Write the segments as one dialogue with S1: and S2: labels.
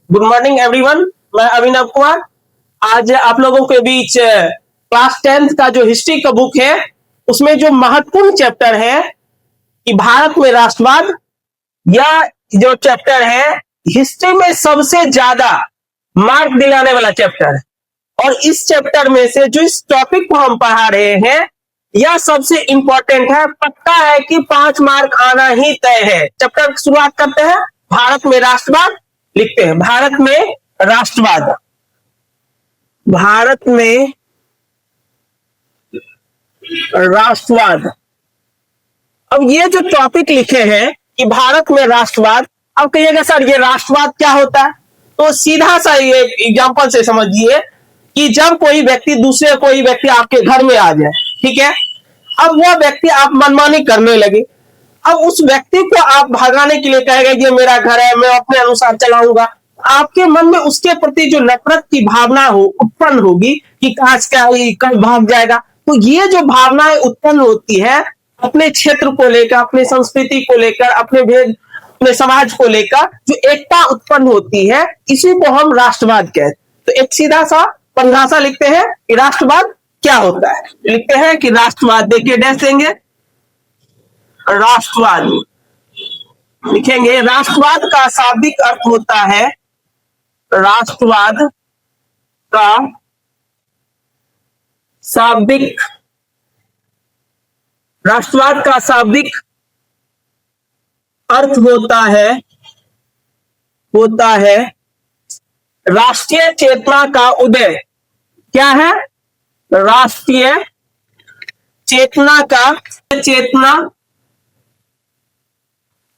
S1: Good morning everyone. मैं अभिनव कुमार। आज आप लोगों के बीच क्लास 10th का जो हिस्ट्री का बुक है उसमें जो महत्वपूर्ण चैप्टर है कि भारत में राष्ट्रवाद, या जो चैप्टर है हिस्ट्री में सबसे ज्यादा मार्क दिलाने वाला चैप्टर है। और इस चैप्टर में से जो इस टॉपिक को हम पढ़ा रहे हैं यह सबसे इंपॉर्टेंट है। पक्का है कि 5 मार्क आना ही तय है। चैप्टर की शुरुआत करते हैं। भारत में राष्ट्रवाद लिखते हैं। भारत में राष्ट्रवाद, भारत में राष्ट्रवाद। अब ये जो टॉपिक लिखे हैं कि भारत में राष्ट्रवाद, अब कहिएगा सर ये राष्ट्रवाद क्या होता है? तो सीधा सा ये एग्जांपल से समझिए कि जब कोई व्यक्ति दूसरे कोई व्यक्ति आपके घर में आ जाए, ठीक है, अब वह व्यक्ति आप मनमानी करने लगे, अब उस व्यक्ति को आप भगाने के लिए कहेगा ये मेरा घर है, मैं अपने अनुसार चलाऊंगा, आपके मन में उसके प्रति जो नफरत की भावना हो उत्पन्न होगी कि काश क्या कल भाग जाएगा। तो ये जो भावनाएं उत्पन्न होती है अपने क्षेत्र को लेकर, अपने संस्कृति को लेकर, अपने समाज को लेकर जो एकता उत्पन्न होती है, इसी को हम राष्ट्रवाद कहते हैं। तो एक सीधा सा परिभाषा लिखते हैं कि राष्ट्रवाद क्या होता है। लिखते हैं कि राष्ट्रवाद, देखिए डैश देंगे, राष्ट्रवाद लिखेंगे। राष्ट्रवाद का शाब्दिक अर्थ होता है, राष्ट्रवाद का शाब्दिक अर्थ होता है राष्ट्रीय चेतना का उदय। क्या है? राष्ट्रीय चेतना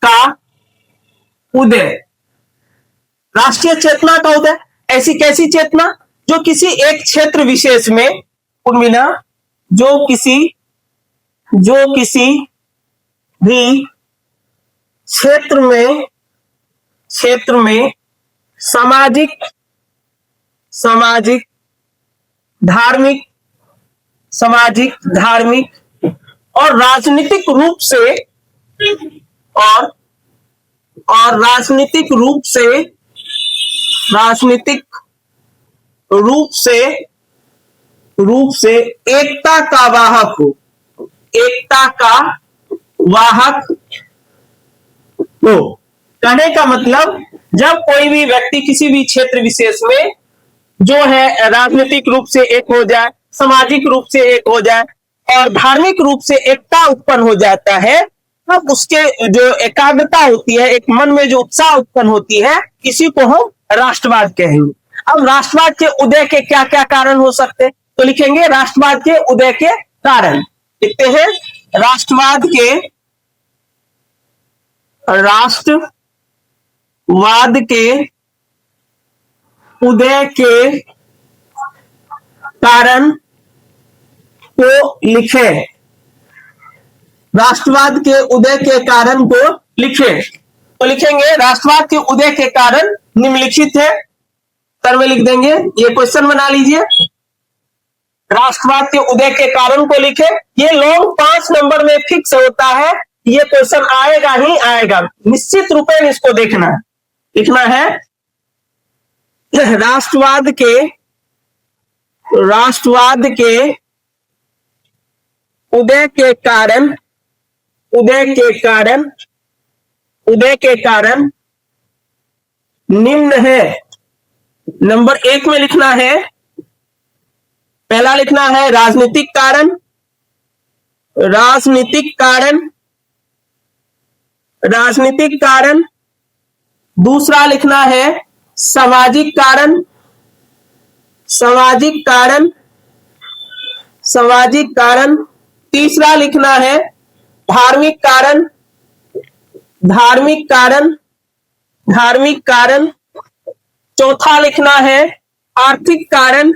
S1: का उदय। राष्ट्रीय चेतना का उदय ऐसी कैसी चेतना जो किसी एक क्षेत्र विशेष में उर्मिला जो किसी भी क्षेत्र में सामाजिक धार्मिक और राजनीतिक रूप से एकता का वाहक हो। कहने का मतलब जब कोई भी व्यक्ति किसी भी क्षेत्र विशेष में जो है राजनीतिक रूप से एक हो जाए, सामाजिक रूप से एक हो जाए और धार्मिक रूप से एकता उत्पन्न हो जाता है, तब उसके जो एकाग्रता होती है, एक मन में जो उत्साह उत्पन्न होती है, इसी को हम राष्ट्रवाद कहेंगे। अब राष्ट्रवाद के उदय के क्या क्या कारण हो सकते हैं? तो लिखेंगे राष्ट्रवाद के उदय के कारण। लिखते हैं राष्ट्रवाद के उदय के कारण को लिखे। राष्ट्रवाद के उदय के कारण को लिखे। तो लिखेंगे राष्ट्रवाद के उदय के कारण निम्नलिखित है। सर में लिख देंगे, ये क्वेश्चन बना लीजिए। राष्ट्रवाद के उदय के कारण को लिखे। ये लॉन्ग 5 नंबर में फिक्स होता है, ये क्वेश्चन आएगा ही आएगा, निश्चित रूप में इसको देखना है। लिखना है राष्ट्रवाद के उदय के कारण निम्न है। नंबर 1 में लिखना है, पहला लिखना है राजनीतिक कारण। दूसरा लिखना है सामाजिक कारण। तीसरा लिखना है धार्मिक कारण। चौथा लिखना है आर्थिक कारण।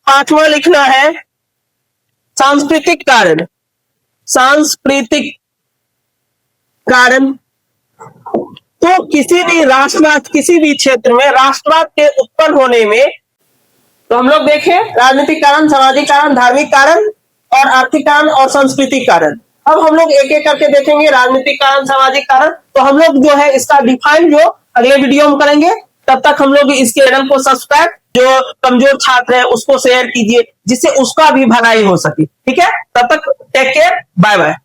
S1: पांचवा लिखना है सांस्कृतिक कारण। तो किसी भी राष्ट्रवाद, किसी भी क्षेत्र में राष्ट्रवाद के उत्पन्न होने में, तो हम लोग देखें राजनीतिक कारण, सामाजिक कारण, धार्मिक कारण और आर्थिक कारण और सांस्कृतिक कारण। अब हम लोग एक एक करके देखेंगे राजनीतिक कारण, सामाजिक कारण। तो हम लोग जो है इसका डिफाइन जो अगले वीडियो में करेंगे। तब तक हम लोग इस चैनल को सब्सक्राइब, जो कमजोर छात्र है उसको शेयर कीजिए, जिससे उसका भी भलाई हो सके। ठीक है, तब तक टेक केयर, बाय बाय।